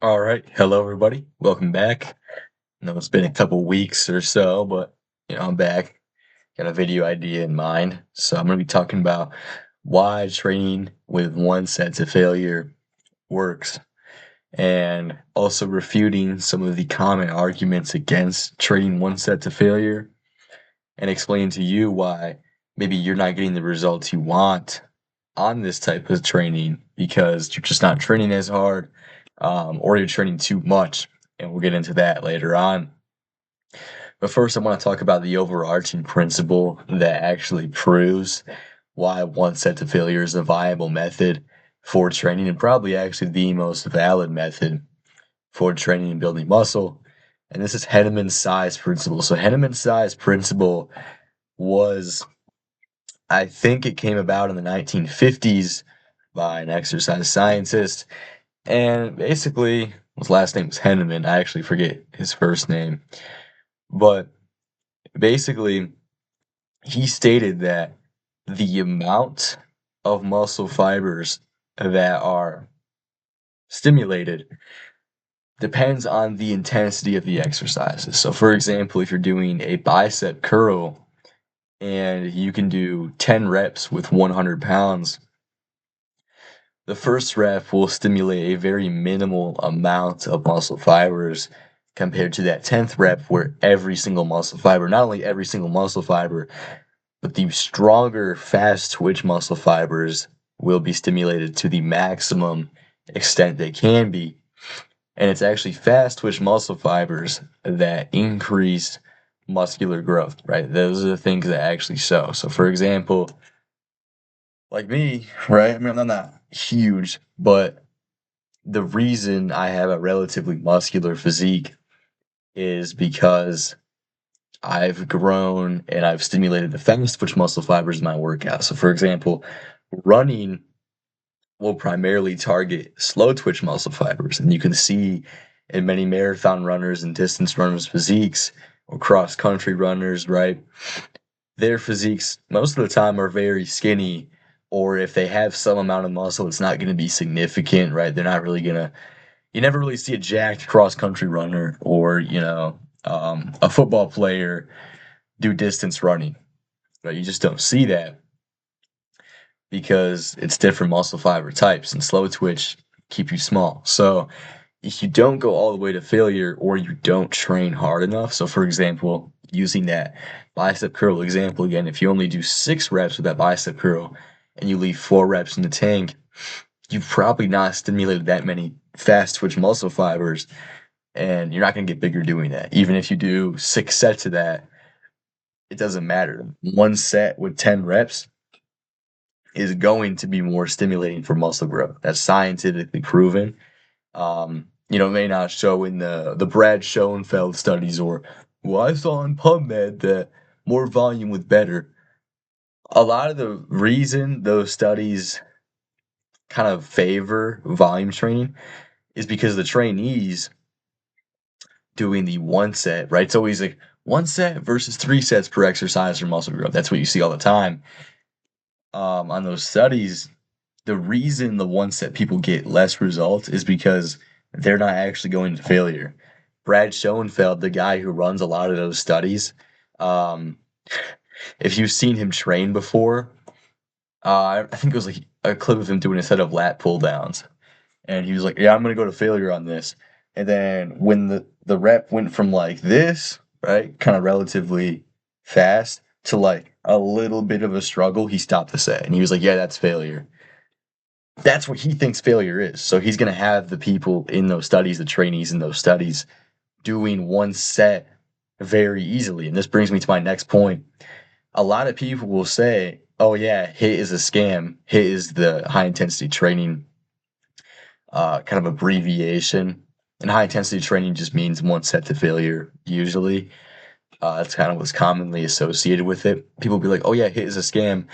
All right. Hello, everybody. Welcome back. I know it's been a couple weeks or so, but I'm back. Got a video idea in mind. So I'm going to be talking about why training with one set to failure works and also refuting some of the common arguments against training one set to failure and explain to you why maybe you're not getting the results you want on this type of training because you're just not training as hard, or you're training too much. And we'll get into that later on. But first, I want to talk about the overarching principle that actually proves why one set to failure is a viable method for training and probably actually the most valid method for training and building muscle. And this is Henneman's size principle. So, Henneman's size principle was, I think it came about in the 1950s by an exercise scientist. And basically, his last name was Henneman. I actually forget his first name. But basically, he stated that the amount of muscle fibers that are stimulated depends on the intensity of the exercises. So, for example, if you're doing a bicep curl and you can do 10 reps with 100 pounds, the first rep will stimulate a very minimal amount of muscle fibers compared to that 10th rep where every single muscle fiber, not only every single muscle fiber, but the stronger fast twitch muscle fibers will be stimulated to the maximum extent they can be. And it's actually fast twitch muscle fibers that increase muscular growth, right? Those are the things that actually show. So, for example, like me, right? I mean, I'm not huge, but the reason I have a relatively muscular physique is because I've grown and I've stimulated the fast twitch muscle fibers in my workout. So, for example, running will primarily target slow twitch muscle fibers. And you can see in many marathon runners and distance runners' physiques or cross country runners, right? Their physiques most of the time are very skinny, or if they have some amount of muscle, it's not going to be significant, right? They're not really going to, you never really see a jacked cross country runner or, a football player do distance running, right? You just don't see that because it's different muscle fiber types and slow twitch keep you small. So if you don't go all the way to failure or you don't train hard enough, so for example, using that bicep curl example again, if you only do 6 reps with that bicep curl and you leave 4 reps in the tank, you've probably not stimulated that many fast twitch muscle fibers, and you're not going to get bigger doing that. Even if you do 6 sets of that, it doesn't matter. One set with 10 reps is going to be more stimulating for muscle growth. That's scientifically proven. It may not show in the Brad Schoenfeld studies or, well, I saw in PubMed that more volume was better. A lot of the reason those studies kind of favor volume training is because the trainees doing the one set, right? It's always like 1 set versus 3 sets per exercise for muscle growth. That's what you see all the time. On those studies, the reason the 1 set people get less results is because they're not actually going to failure. Brad Schoenfeld, the guy who runs a lot of those studies, um, if you've seen him train before, I think it was like a clip of him doing a set of lat pull downs, and he was like, "Yeah, I'm gonna go to failure on this." And then when the rep went from like this, right, kind of relatively fast to like a little bit of a struggle, he stopped the set, and he was like, "Yeah, that's failure." That's what he thinks failure is. So he's going to have the people in those studies, the trainees in those studies, doing 1 set very easily. And this brings me to my next point. A lot of people will say, oh, yeah, HIT is a scam. HIT is the high intensity training kind of abbreviation. And high intensity training just means 1 set to failure, usually. That's kind of what's commonly associated with it. People will be like, oh, yeah, HIT is a scam.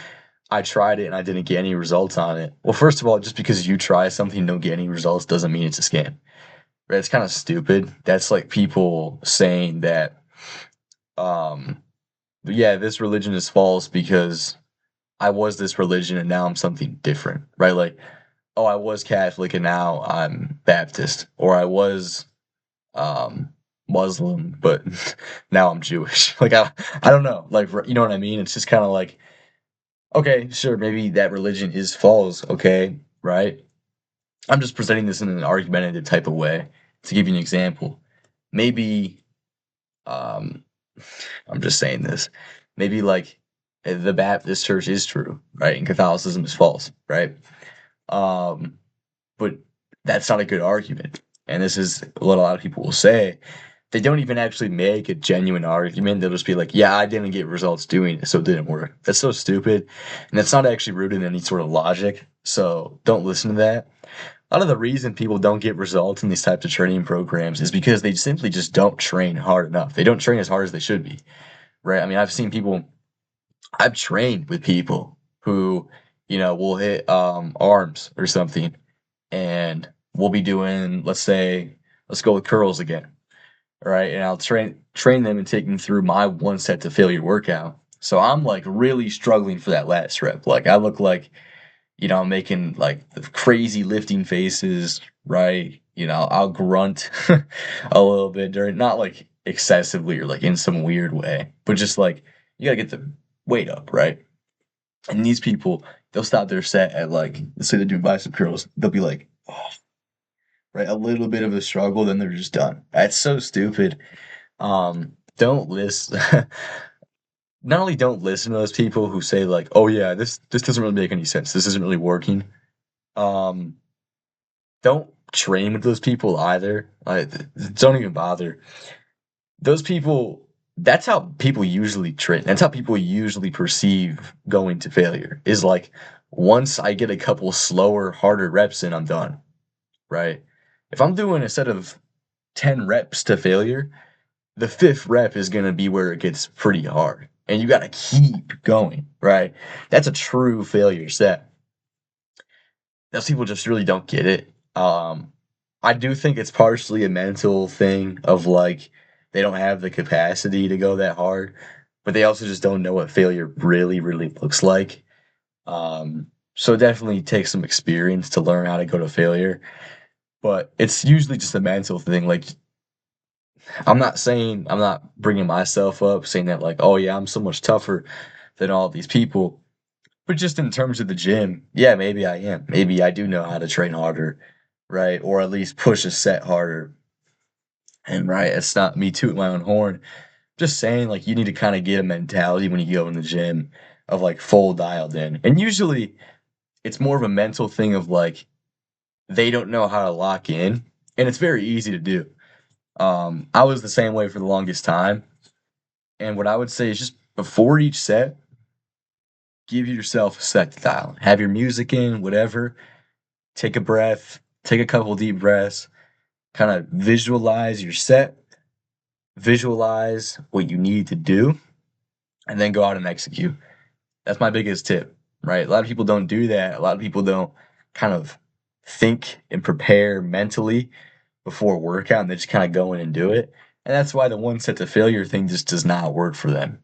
I tried it and I didn't get any results on it. Well, first of all, just because you try something and don't get any results doesn't mean it's a scam. Right? It's kind of stupid. That's like people saying that, um, yeah, this religion is false because I was this religion and now I'm something different, right? Like, oh, I was Catholic and now I'm Baptist, or I was um, Muslim, but now I'm Jewish. Like I don't know. Like you know what I mean? It's just kind of like, okay, sure, maybe that religion is false. Okay, right? I'm just presenting this in an argumentative type of way to give you an example. Maybe um, I'm just saying this. Maybe like the Baptist church is true, right? And Catholicism is false, right? Um, but that's not a good argument. And this is what a lot of people will say. They don't even actually make a genuine argument. They'll just be like, yeah, I didn't get results doing it, so it didn't work. That's so stupid. And that's not actually rooted in any sort of logic. So don't listen to that. A lot of the reason people don't get results in these types of training programs is because they simply just don't train hard enough. They don't train as hard as they should be, right? I mean, I've trained with people who, will hit arms or something, and we'll be doing, let's go with curls again, right? And I'll train them and take them through my one set to failure workout. So I'm like really struggling for that last rep. Like I look like, I'm making like the crazy lifting faces, right? I'll grunt a little bit during, not like excessively or like in some weird way, but just like you gotta get the weight up, right? And these people, they'll stop their set at like, let's say they're doing bicep curls, they'll be like, oh, right, a little bit of a struggle, then they're just done. That's so stupid. Don't listen. Not only don't listen to those people who say like, "Oh yeah, this doesn't really make any sense. This isn't really working." Um, don't train with those people either. Like, don't even bother. Those people. That's how people usually train. That's how people usually perceive going to failure. Is like once I get a couple slower, harder reps in, I'm done. Right? If I'm doing a set of 10 reps to failure, the fifth rep is going to be where it gets pretty hard. And you got to keep going, right? That's a true failure set. Those people just really don't get it. I do think it's partially a mental thing of like they don't have the capacity to go that hard, but they also just don't know what failure really, really looks like. So it definitely takes some experience to learn how to go to failure, but it's usually just a mental thing. Like I'm not bringing myself up, saying that like, oh yeah, I'm so much tougher than all these people. But just in terms of the gym, yeah, maybe I am. Maybe I do know how to train harder, right? Or at least push a set harder. And right, it's not me tooting my own horn. Just saying like you need to kind of get a mentality when you go in the gym of like full dialed in. And usually it's more of a mental thing of like they don't know how to lock in. And it's very easy to do. I was the same way for the longest time. And what I would say is just before each set, give yourself a set to dial in. Have your music in, whatever. Take a breath, take a couple deep breaths, kind of visualize your set, visualize what you need to do, and then go out and execute. That's my biggest tip, right? A lot of people don't do that. A lot of people don't kind of think and prepare mentally before a workout and they just kind of go in and do it. And that's why the one set to failure thing just does not work for them.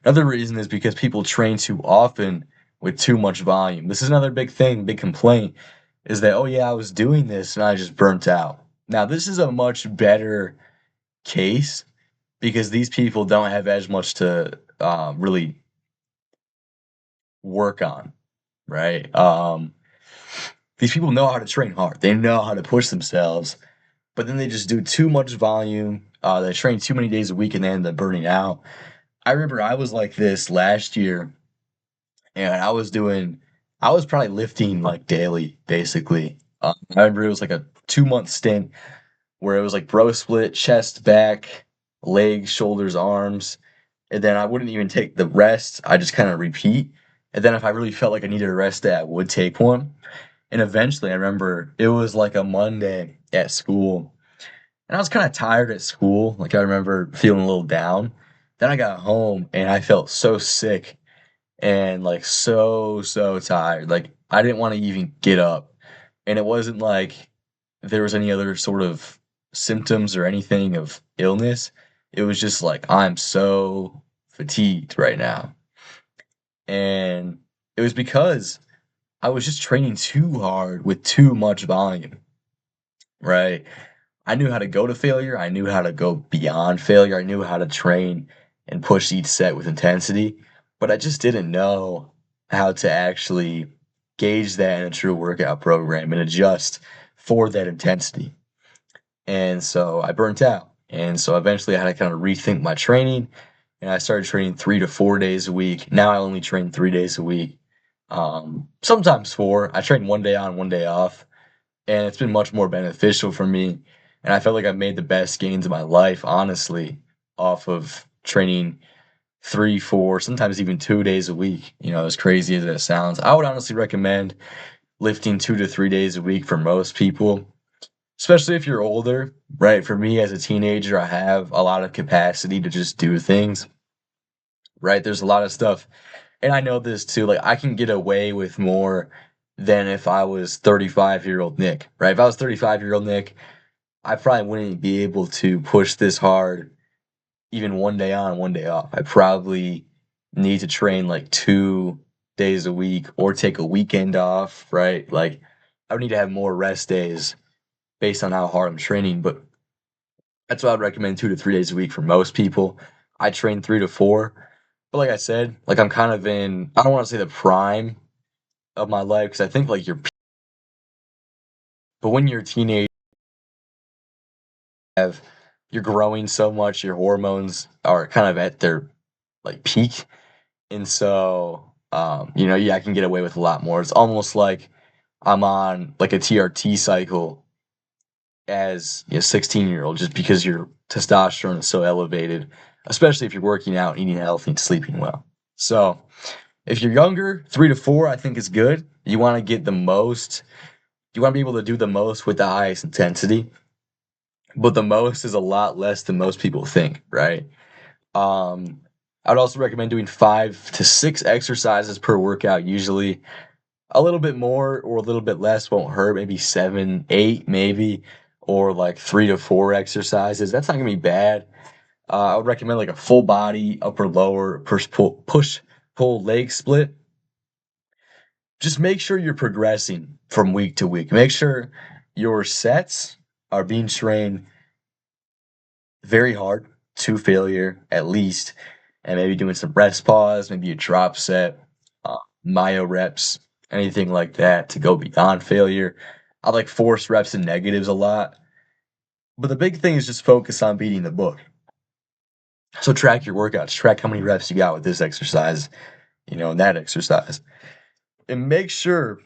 Another reason is because people train too often with too much volume. This is another big thing, big complaint is that, oh yeah, I was doing this and I just burnt out. Now, this is a much better case because these people don't have as much to really work on, right? These people know how to train hard, they know how to push themselves, but then they just do too much volume. They train too many days a week and they end up burning out. I remember I was like this last year and I was probably lifting like daily, basically. I remember it was like a 2 month stint where it was like bro split, chest, back, legs, shoulders, arms, and then I wouldn't even take the rest. I just kind of repeat. And then if I really felt like I needed a rest day, I would take one. And eventually, I remember it was like a Monday at school, and I was kind of tired at school. Like I remember feeling a little down. Then I got home and I felt so sick and like so tired. Like I didn't want to even get up. And it wasn't like there was any other sort of symptoms or anything of illness. It was just like I'm so fatigued right now. And it was because I was just training too hard with too much volume, right? I knew how to go to failure. I knew how to go beyond failure. I knew how to train and push each set with intensity, but I just didn't know how to actually gauge that in a true workout program and adjust for that intensity. And so I burnt out. And so eventually I had to kind of rethink my training and I started training 3 to 4 days a week. Now I only train 3 days a week. Sometimes four. I train one day on, one day off, and it's been much more beneficial for me. And I felt like I've made the best gains of my life, honestly, off of training 3, 4, sometimes even 2 days a week. As crazy as that sounds, I would honestly recommend lifting 2 to 3 days a week for most people, especially if you're older, right? For me as a teenager, I have a lot of capacity to just do things, right? There's a lot of stuff, and I know this too, like I can get away with more than if I was 35-year-old Nick, right? If I was 35-year-old Nick, I probably wouldn't be able to push this hard even one day on, one day off. I probably need to train like 2 days a week or take a weekend off, right? Like I would need to have more rest days based on how hard I'm training, but that's why I'd recommend 2 to 3 days a week for most people. I train 3 to 4, but like I said, like I'm kind of in, I don't want to say the prime of my life because I think like but when you're a teenager, have you're growing so much, your hormones are kind of at their like peak, and so yeah, I can get away with a lot more. It's almost like I'm on like a TRT cycle as a 16-year-old just because your testosterone is so elevated, especially if you're working out, eating healthy, and sleeping well. So if you're younger, 3 to 4, I think is good. You want to get the most, you want to be able to do the most with the highest intensity, but the most is a lot less than most people think, right? Um, I'd also recommend doing 5 to 6 exercises per workout, usually a little bit more or a little bit less won't hurt. Maybe 7, 8, maybe, or like 3 to 4 exercises. That's not gonna be bad. I would recommend like a full body, upper lower, push pull leg split. Just make sure you're progressing from week to week. Make sure your sets are being trained very hard to failure at least, and maybe doing some rest pause, maybe a drop set, uh, myo reps, anything like that to go beyond failure. I like force reps and negatives a lot, but the big thing is just focus on beating the book. So track your workouts, track how many reps you got with this exercise, and that exercise, and make sure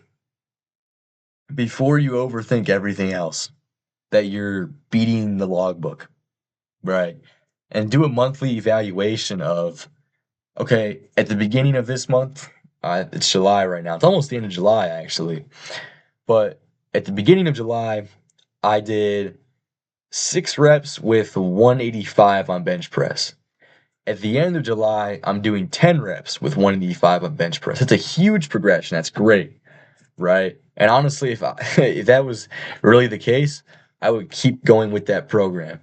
before you overthink everything else that you're beating the logbook, right? And do a monthly evaluation of, okay, at the beginning of this month, it's July right now. It's almost the end of July, actually. But at the beginning of July, I did 6 reps with 185 on bench press. At the end of July, I'm doing 10 reps with 185 on bench press. That's a huge progression. That's great, right? And honestly, if that was really the case, I would keep going with that program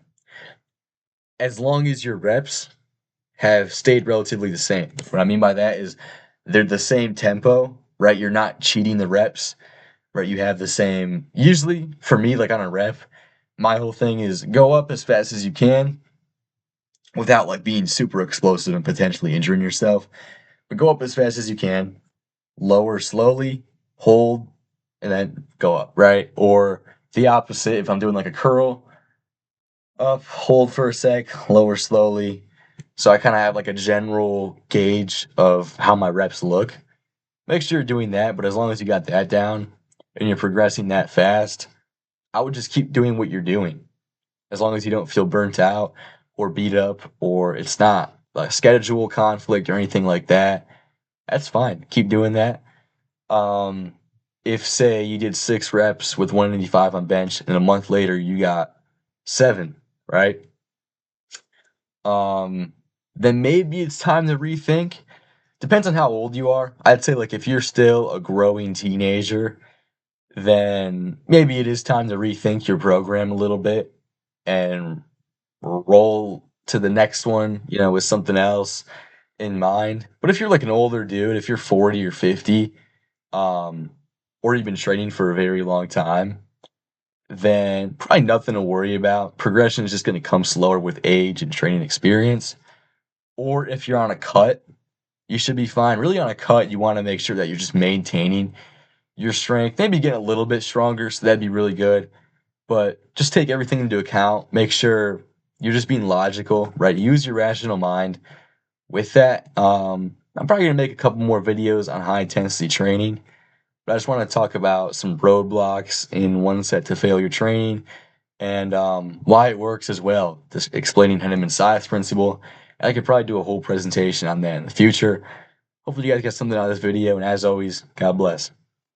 as long as your reps have stayed relatively the same. What I mean by that is they're the same tempo, right? You're not cheating the reps, right? You have the same, usually for me, like on a rep, my whole thing is go up as fast as you can without like being super explosive and potentially injuring yourself. But go up as fast as you can, lower slowly, hold, and then go up, right? Or the opposite, if I'm doing like a curl, up, hold for a sec, lower slowly. So I kind of have like a general gauge of how my reps look. Make sure you're doing that, but as long as you got that down and you're progressing that fast, I would just keep doing what you're doing. As long as you don't feel burnt out or beat up or it's not a schedule conflict or anything like that, that's fine. Keep doing that. Um, if say you did 6 reps with 185 on bench and a month later you got 7, right? Um, then maybe it's time to rethink. Depends on how old you are. I'd say like if you're still a growing teenager, then maybe it is time to rethink your program a little bit and roll to the next one, with something else in mind. But if you're like an older dude, if you're 40 or 50, or you've been training for a very long time, then probably nothing to worry about. Progression is just going to come slower with age and training experience. Or if you're on a cut, you should be fine. Really, on a cut, you want to make sure that you're just maintaining your strength, maybe getting a little bit stronger, so that'd be really good. But just take everything into account. Make sure you're just being logical, right? Use your rational mind with that. I'm probably gonna make a couple more videos on high intensity training, but I just want to talk about some roadblocks in one set to failure training and why it works as well. Just explaining Henneman Science principle. I could probably do a whole presentation on that in the future. Hopefully, you guys get something out of this video, and as always, God bless.